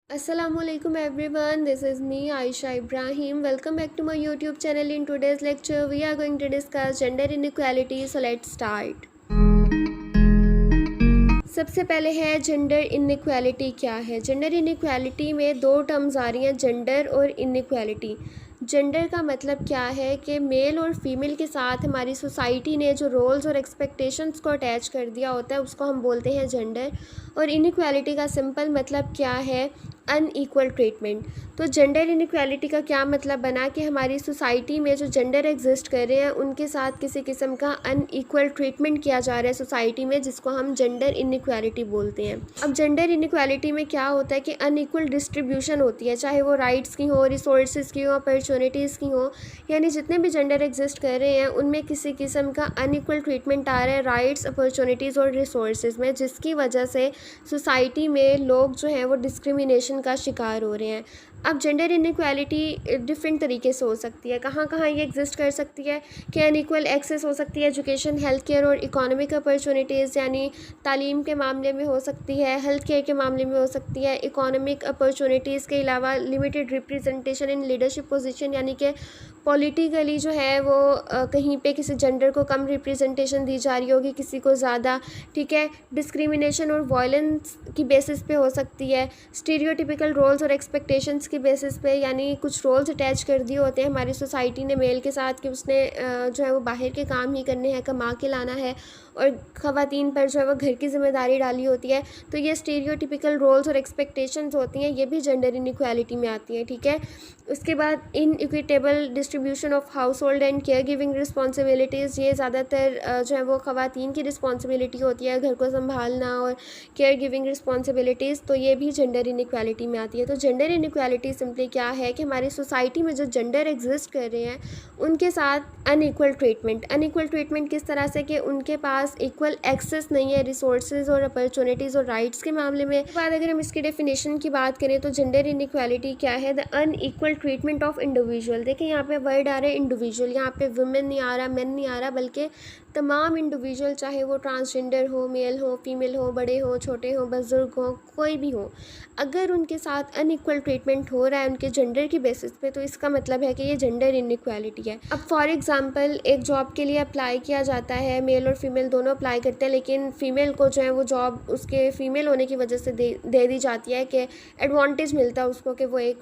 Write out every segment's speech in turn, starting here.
Assalamualaikum everyone, this is me Aisha Ibrahim. Welcome back to my YouTube channel. In today's lecture we are going to discuss gender inequality, so let's start. सबसे पहले है gender inequality क्या है। Gender inequality में दो terms आ रही हैं, gender और इनइक्वालिटी। जेंडर का मतलब क्या है कि मेल और फीमेल के साथ हमारी सोसाइटी ने जो रोल्स और एक्सपेक्टेशंस को अटैच कर दिया होता है उसको हम बोलते हैं जेंडर। और इनइक्वालिटी का सिंपल मतलब क्या है, अनईक्वल ट्रीटमेंट। तो जेंडर इनइक्वालिटी का क्या मतलब बना कि हमारी सोसाइटी में जो जेंडर एग्जिस्ट कर रहे हैं उनके साथ किसी किस्म का अनईक्वल ट्रीटमेंट किया जा रहा है सोसाइटी में, जिसको हम जेंडर इनइक्वालिटी बोलते हैं। अब जेंडर इनइक्वालिटी में क्या होता है कि अनईक्वल डिस्ट्रीब्यूशन होती है, चाहे वो राइट्स की हो, रिसोर्सेज की हो, अपॉर्चुनिटीज़ की हो, यानी जितने भी जेंडर एग्जिस्ट कर रहे हैं उनमें किसी किस्म का अनईक्वल ट्रीटमेंट आ रहा है राइट्स, अपॉर्चुनिटीज़ और रिसोर्सेज में, जिसकी वजह से सोसाइटी में लोग जो हैं वो डिस्क्रिमिनेशन का शिकार हो रहे हैं। अब जेंडर इनइक्वालिटी डिफरेंट तरीके से हो सकती है। कहाँ कहाँ ये एग्जिस्ट कर सकती है कि अनइक्वल एक्सेस हो सकती है एजुकेशन, हेल्थ केयर और इकोनॉमिक अपॉर्चुनिटीज़, यानी तालीम के मामले में हो सकती है, हेल्थ केयर के मामले में हो सकती है। इकोनॉमिक अपॉर्चुनिटीज़ के अलावा limited representation in leadership position, यानी कि पॉलिटिकली जो है वो कहीं पे किसी जेंडर को कम रिप्रेजेंटेशन दी जा रही होगी, किसी को ज़्यादा, ठीक है। डिस्क्रिमिनेशन और वायलेंस की बेसिस पे हो सकती है। स्टीरियोटिपिकल रोल्स और एक्सपेक्टेशंस की बेसिस पे, यानी कुछ रोल्स अटैच कर दिए होते हैं हमारी सोसाइटी ने मेल के साथ कि उसने जो है वो बाहर के काम ही करने हैं, कमा के लाना है, और ख़वातीन पर जो है वो घर की जिम्मेदारी डाली होती है। तो ये स्टीरियोटिपिकल रोल्स और एक्सपेक्टेशंस होती हैं, ये भी जेंडर इनइक्वालिटी में आती है, ठीक है। उसके बाद inequitable distribution of household and care giving responsibilities, ये ज़्यादातर जो है वो ख़वातीन की रिस्पॉन्सिबिलिटी होती है, घर को संभालना और केयर गिविंग रिस्पॉन्सिबिलिटीज़, तो ये भी जेंडर इनइक्वालिटी में आती है। तो जेंडर इनइक्वालिटी सिंपली क्या है कि हमारी सोसाइटी में जो जेंडर एग्जिस्ट कर रहे हैं उनके साथ अनइक्वल ट्रीटमेंट। अनइक्वल ट्रीटमेंट किस तरह से कि उनके पास इक्वल एक्सेस नहीं है रिसोर्सेज और अपॉर्चुनिटीज़ और राइट्स के मामले में। उसके बाद अगर हम इसकी डेफिनेशन की बात करें तो जेंडर इनइक्वालिटी क्या है, the unequal treatment of individual. देखिए यहाँ पे वर्ड आ रहा है इंडिविजुअल, यहाँ पे वुमेन नहीं आ रहा, मेन नहीं आ रहा, बल्कि तमाम इंडिविजुअल, चाहे वो ट्रांसजेंडर हो, मेल हो, फीमेल हो, बड़े हो, छोटे हो, बुजुर्ग हो, कोई भी हो, अगर उनके साथ अनइक्वल ट्रीटमेंट हो रहा है उनके जेंडर की बेसिस पे, तो इसका मतलब है कि ये जेंडर इनइक्वालिटी है। अब फॉर एग्जांपल एक जॉब के लिए अप्लाई किया जाता है, मेल और फीमेल दोनों अप्लाई करते हैं, लेकिन फ़ीमेल को जो है वो जॉब उसके फ़ीमेल होने की वजह से दे दी जाती है कि एडवांटेज मिलता है उसको कि वो एक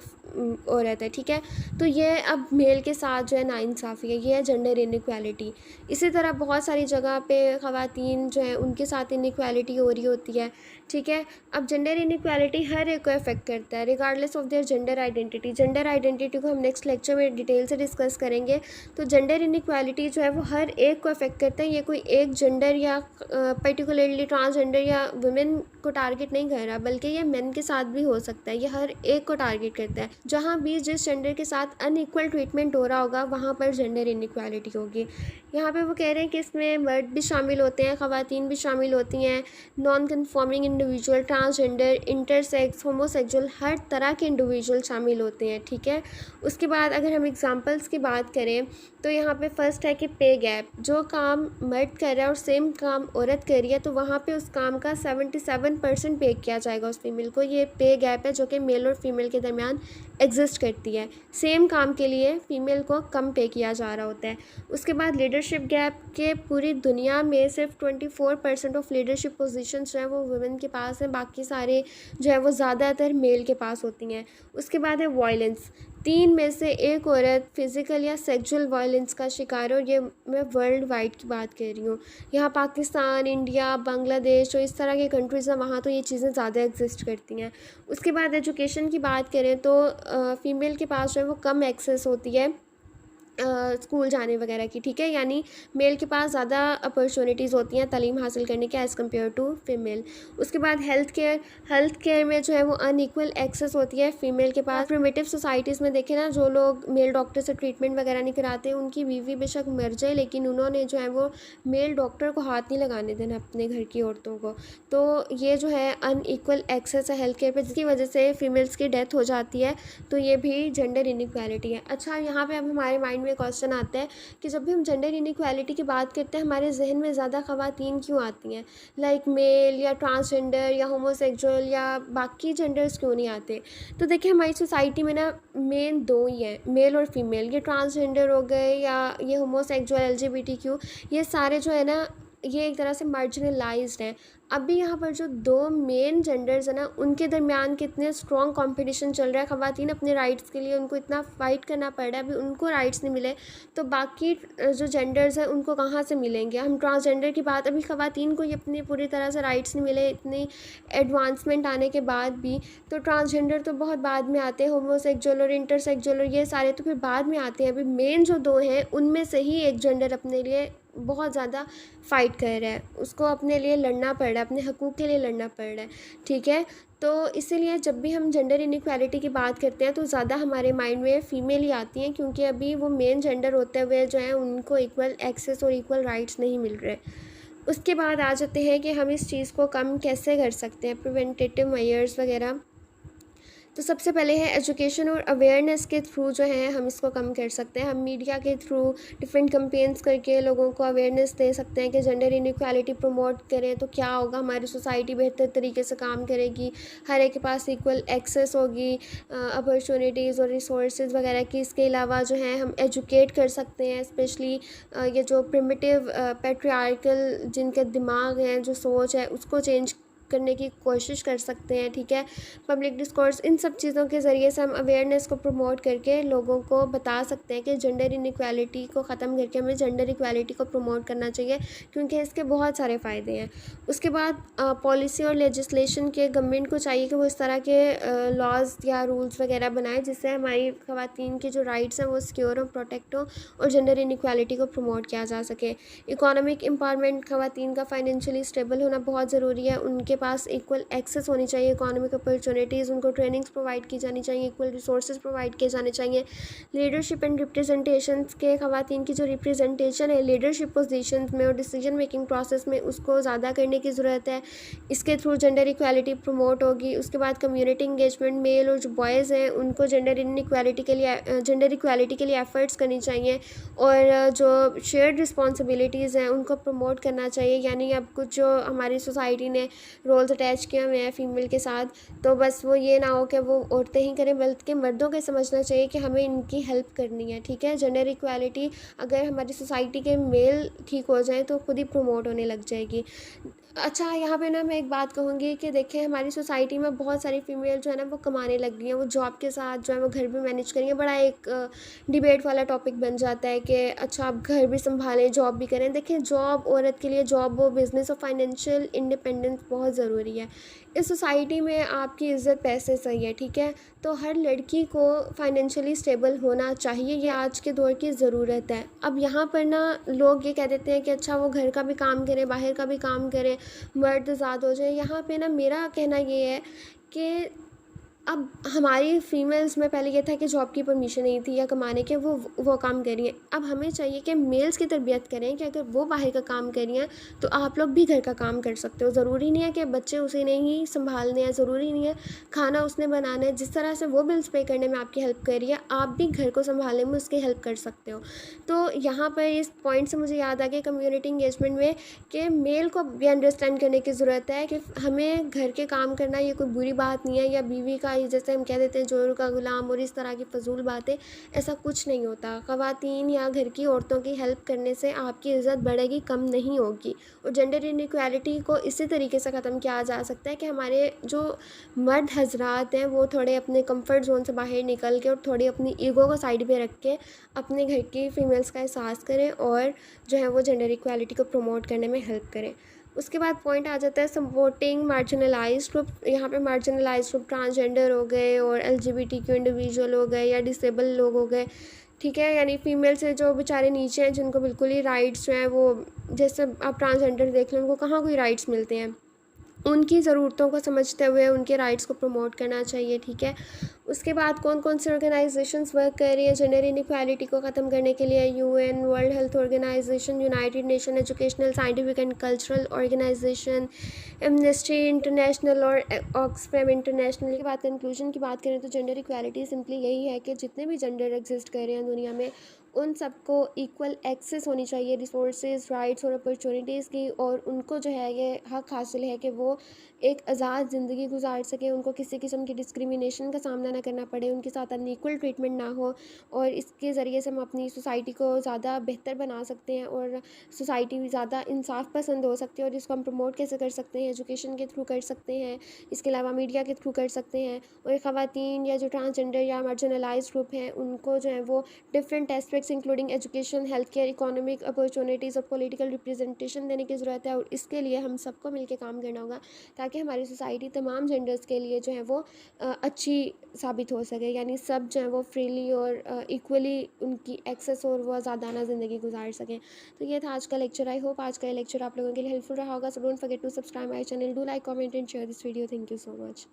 औरत है, ठीक है। तो ये अब मेल के साथ जो है नाइंसाफ़ी है, ये है जेंडर इनइक्वालिटी। इसी तरह बहुत सारी जगह पे ख़वातीन जो है उनके साथ इनइक्वालिटी हो रही होती है, ठीक है। अब जेंडर इनइक्वालिटी हर एक को अफेक्ट करता है regardless of their gender identity. Gender identity को हम नेक्स्ट लेक्चर में डिटेल से डिस्कस करेंगे। तो जेंडर इनइक्वालिटी जो है वो हर एक को अफेक्ट करता है, ये कोई एक जेंडर या पर्टिकुलरली ट्रांसजेंडर या वुमेन को टारगेट नहीं कर रहा, बल्कि ये मेन के साथ भी हो सकता है, ये हर एक को टारगेट करता है। जहाँ भी जिस जेंडर के साथ अनइक्वल ट्रीटमेंट हो रहा होगा वहाँ पर जेंडर इनइक्वालिटी होगी। यहाँ पे वो कह रहे हैं कि इसमें मर्द भी शामिल होते हैं, ख़वातीन भी शामिल होती हैं, non conforming individual, transgender, intersex, homosexual, हर तरह के इंडिविजुअल शामिल होते हैं, ठीक है। उसके बाद अगर हम एग्जांपल्स की बात करें तो यहाँ पे फर्स्ट है कि पे गैप। जो काम मर्द कर रहा है और सेम काम औरत कर रही है तो वहाँ पे उस काम का 77% पे किया जाएगा उस फीमेल को। ये पे गैप है जो कि मेल और फीमेल के दरमियान एग्जिस्ट करती है। सेम काम के लिए फ़ीमेल को कम पे किया जा रहा होता है। उसके बाद लीडरशिप गैप के पूरी दुनिया में सिर्फ 24% ऑफ लीडरशिप पोजीशंस जो है वो वुमेन के पास हैं, बाकी सारे जो है वो ज़्यादातर मेल के पास होती हैं। उसके बाद है वायलेंस। 3 में से 1 औरत फिज़िकल या सेक्सुअल वायलेंस का शिकार है, और ये मैं वर्ल्ड वाइड की बात कर रही हूँ। यहाँ पाकिस्तान, इंडिया, बांग्लादेश और इस तरह के कंट्रीज़ हैं, वहाँ तो ये चीज़ें ज़्यादा एग्जिस्ट करती हैं। उसके बाद एजुकेशन की बात करें तो फ़ीमेल के पास जो है वो कम एक्सेस होती है स्कूल जाने वगैरह की, ठीक है। यानी मेल के पास ज़्यादा अपॉर्चुनिटीज़ होती हैं तालीम हासिल करने के एज़ कम्पेयर टू फीमेल। उसके बाद हेल्थ केयर में जो है वो अनइक्वल एक्सेस होती है फ़ीमेल के पास। प्रिमिटिव सोसाइटीज़ में देखें ना, जो लोग मेल डॉक्टर से ट्रीटमेंट वगैरह नहीं कराते, उनकी बीवी बेशक मर जाए लेकिन उन्होंने जो है वो मेल डॉक्टर को हाथ नहीं लगाने देना अपने घर की औरतों को। तो ये जो है अनइक्वल एक्सेस है हेल्थ केयर पर, जिसकी वजह से फ़ीमेल्स की डेथ हो जाती है। तो ये भी जेंडर इनइक्वालिटी है। अच्छा, यहाँ पर अब हमारे माइंड में क्वेश्चन आता है कि जब भी हम जेंडर इनइक्वालिटी की बात करते हैं हमारे जहन में ज़्यादा ख़वातीन क्यों आती हैं, लाइक मेल या ट्रांसजेंडर या होमोसेक्सुअल या बाकी जेंडर्स क्यों नहीं आते। तो देखिए हमारी सोसाइटी में ना मेन दो ही हैं, मेल और फीमेल। ये ट्रांसजेंडर हो गए या ये होमोसेक्सुअल, एलजीबीटीक्यू, ये सारे जो है ना ये एक तरह से मार्जिनलाइज्ड हैं। अभी यहाँ पर जो दो मेन जेंडर्स हैं ना उनके दरमियान कितने स्ट्रॉन्ग कंपटीशन चल रहा है। ख़वातीन अपने राइट्स के लिए उनको इतना फ़ाइट करना पड़ रहा है, अभी उनको राइट्स नहीं मिले तो बाकी जो जेंडर्स हैं उनको कहाँ से मिलेंगे। हम ट्रांसजेंडर की बात, अभी ख़वातीन को ये अपनी पूरी तरह से राइट्स नहीं मिले इतनी एडवांसमेंट आने के बाद भी। तो ट्रांसजेंडर तो बहुत बाद में आते हैं, होमोसेक्सुअल और इंटरसेक्सुअल और ये सारे तो फिर बाद में आते हैं। अभी मेन जो दो हैं उनमें से ही एक जेंडर अपने लिए बहुत ज़्यादा फ़ाइट कर रहा है, उसको अपने लिए लड़ना पड़ रहा है, अपने हकूक़ के लिए लड़ना पड़ रहा है, ठीक है। तो इसीलिए जब भी हम जेंडर इनइक्वालिटी की बात करते हैं तो ज़्यादा हमारे माइंड में फ़ीमेल ही आती हैं, क्योंकि अभी वो मेन जेंडर होते हुए जो है उनको इक्वल एक्सेस और इक्वल राइट्स नहीं मिल रहे। उसके बाद आ जाते हैं कि हम इस चीज़ को कम कैसे कर सकते हैं, प्रिवेंटिव मेजर्स वगैरह। तो सबसे पहले है एजुकेशन और अवेयरनेस के थ्रू जो है हम इसको कम कर सकते हैं। हम मीडिया के थ्रू डिफरेंट कैंपेन्स करके लोगों को अवेयरनेस दे सकते हैं कि जेंडर इनइक्वालिटी प्रमोट करें तो क्या होगा, हमारी सोसाइटी बेहतर तरीके से काम करेगी, हर एक के पास इक्वल एक्सेस होगी अपॉर्चुनिटीज़ और रिसोर्सेज वगैरह की। इसके अलावा जो है हम एजुकेट कर सकते हैं, स्पेशली ये जो प्रिमिटिव पैट्रियार्कल जिनके दिमाग हैं, जो सोच है, उसको चेंज करने की कोशिश कर सकते हैं, ठीक है। पब्लिक डिस्कोर्स, इन सब चीज़ों के ज़रिए से हम अवेयरनेस को प्रमोट करके लोगों को बता सकते हैं कि जेंडर इनइक्वालिटी को ख़त्म करके हमें जेंडर इक्वालिटी को प्रमोट करना चाहिए, क्योंकि इसके बहुत सारे फ़ायदे हैं। उसके बाद पॉलिसी और लेजिस्लेशन के गवर्नमेंट को चाहिए कि वो इस तरह के लॉज या रूल्स वगैरह बनाए जिससे हमारी ख़वातीन की जो राइट्स हैं वो सिक्योर हो, प्रोटेक्ट हो और जेंडर इनइक्वालिटी को प्रमोट किया जा सके। इकोनॉमिक एम्पावरमेंट, ख़वातीन का फाइनेंशियली स्टेबल होना बहुत ज़रूरी है, उनके पास इक्वल एक्सेस होनी चाहिए, इकोनॉमिक अपॉर्चुनिटीज़, उनको ट्रेनिंग्स प्रोवाइड की जानी चाहिए, इक्वल रिसोर्सेज प्रोवाइड किए जाने चाहिए। लीडरशिप एंड रिप्रेजेंटेशंस के ख़वातीन की जो रिप्रेजेंटेशन है लीडरशिप पोजीशंस में और डिसीजन मेकिंग प्रोसेस में, उसको ज़्यादा करने की ज़रूरत है। इसके थ्रू जेंडर इक्वालिटी प्रमोट होगी। उसके बाद कम्युनिटी इंगेजमेंट, मेल और जो बॉयज़ हैं उनको जेंडर इनइक्वालिटी के लिए एफ़र्ट्स करनी चाहिए और जो शेयर्ड रिस्पॉन्सिबिलिटीज़ हैं उनको प्रमोट करना चाहिए। यानी अब कुछ जो हमारी सोसाइटी ने रोल्स अटैच किए हुए हैं फीमेल के साथ, तो बस वो ये ना हो कि वो औरतें ही करें, बल्कि मर्दों को समझना चाहिए कि हमें इनकी हेल्प करनी है, ठीक है। जेंडर इक्वालिटी अगर हमारी सोसाइटी के मेल ठीक हो जाए तो खुद ही प्रमोट होने लग जाएगी। अच्छा, यहाँ पे ना मैं एक बात कहूँगी कि देखिए हमारी सोसाइटी में बहुत सारी फीमेल जो है ना वो कमाने लग गई हैं, वो जॉब के साथ जो है वो घर भी मैनेज करेंगे। बड़ा एक डिबेट वाला टॉपिक बन जाता है कि अच्छा आप घर भी संभालें, जॉब भी करें। देखिए जॉब औरत के लिए, जॉब हो, बिज़नेस और फाइनेंशियल इंडिपेंडेंस बहुत ज़रूरी है। इस सोसाइटी में आपकी इज़्ज़त पैसे से ही है, ठीक है। तो हर लड़की को फाइनेंशियली स्टेबल होना चाहिए, ये आज के दौर की ज़रूरत है। अब यहाँ पर ना लोग ये कह देते हैं कि अच्छा वो घर का भी काम करें, बाहर का भी काम करें, मर्द आज़ाद हो जाए। यहाँ पे ना मेरा कहना ये है कि अब हमारी फ़ीमेल्स में पहले ये था कि जॉब की परमिशन नहीं थी या कमाने के, वो काम कर रही हैं। अब हमें चाहिए कि मेल्स की तरबियत करें कि अगर वो बाहर का काम कर रही हैं तो आप लोग भी घर का काम कर सकते हो। ज़रूरी नहीं है कि बच्चे उसे नहीं संभालने हैं, ज़रूरी नहीं है खाना उसने बनाना है। जिस तरह से वो बिल्स पे करने में आपकी हेल्प कर रही है, आप भी घर को संभालने में उसकी हेल्प कर सकते हो। तो यहाँ पर इस पॉइंट से मुझे याद आ गया कम्युनिटी इंगेजमेंट में कि मेल को भी अंडरस्टैंड करने की ज़रूरत है कि हमें घर के काम करना ये कोई बुरी बात नहीं है, या बीवी का जैसे हम कह देते हैं जोरू का गुलाम और इस तरह की फजूल बातें, ऐसा कुछ नहीं होता। ख़वातीन या घर की औरतों की हेल्प करने से आपकी इज़्ज़त बढ़ेगी, कम नहीं होगी। और जेंडर इनइक्वालिटी को इसी तरीके से ख़त्म किया जा सकता है कि हमारे जो मर्द हजरात हैं वो थोड़े अपने कंफर्ट जोन से बाहर निकल के और थोड़ी अपनी ईगो को साइड पे रख के अपने घर की फ़ीमेल्स का एहसास करें और जो है वो जेंडर इक्वालिटी को प्रमोट करने में हेल्प करें। उसके बाद पॉइंट आ जाता है सपोर्टिंग मार्जिनलाइज्ड ग्रुप। यहाँ पे मार्जिनलाइज्ड ग्रुप ट्रांसजेंडर हो गए और एलजीबीटीक्यू इंडिविजुअल हो गए या डिसेबल लोग हो गए, ठीक है। यानी फीमेल से जो बेचारे नीचे हैं, जिनको बिल्कुल ही राइट्स जो हैं वो, जैसे आप ट्रांसजेंडर देख लें, उनको कहाँ कोई राइट्स मिलते हैं। उनकी ज़रूरतों को समझते हुए उनके राइट्स को प्रमोट करना चाहिए, ठीक है। उसके बाद कौन कौन सी ऑर्गेनाइजेशंस वर्क कर रही है जेंडर इनइक्वालिटी को ख़त्म करने के लिए? UN, world health organisation, united nation educational, scientific and cultural organisation, amnesty international और ऑक्सफैम इंटरनेशनल। की बात कंक्लूजन की बात करें तो जेंडर इक्वालिटी सिंपली यही है कि जितने भी जेंडर एग्जिस्ट कर रहे हैं दुनिया में उन सबको इक्वल एक्सेस होनी चाहिए रिसोर्सेज, राइट्स और अपॉर्चुनिटीज़ की, और उनको जो है ये हक़ हासिल है कि वो एक आज़ाद ज़िंदगी गुजार सकें, उनको किसी किस्म की डिस्क्रिमिनेशन का सामना ना करना पड़े, उनके साथ अनइक्वल ट्रीटमेंट ना हो। और इसके ज़रिए से हम अपनी सोसाइटी को ज़्यादा बेहतर बना सकते हैं और सोसाइटी भी ज़्यादा इंसाफ पसंद हो सकती है। और इसको हम प्रमोट कैसे कर सकते हैं? एजुकेशन के थ्रू कर सकते हैं, इसके अलावा मीडिया के थ्रू कर सकते हैं। और ख़वातीन या जो ट्रांसजेंडर या मार्जिनलाइज्ड ग्रुप हैं, उनको जो है वो different aspects including education, health care, economic opportunities और पॉलिटिकल रिप्रेजेंटेशन देने की ज़रूरत है। और इसके लिए हम सबको मिलकर काम करना होगा, ताकि हमारी सोसाइटी तमाम जेंडर्स के लिए जो है वो अच्छी साबित हो सके, यानी सब जो है वो फ्रीली और इक्वली उनकी एक्सेस और वो आज़ादाना ज़िंदगी गुजार सकें। तो ये था आज का लेक्चर। आई होप आज का ये लेक्चर आप लोगों के लिए हेल्पफुल रहा होगा। So don't forget to subscribe my channel, do like, comment and share this video. Thank you so much.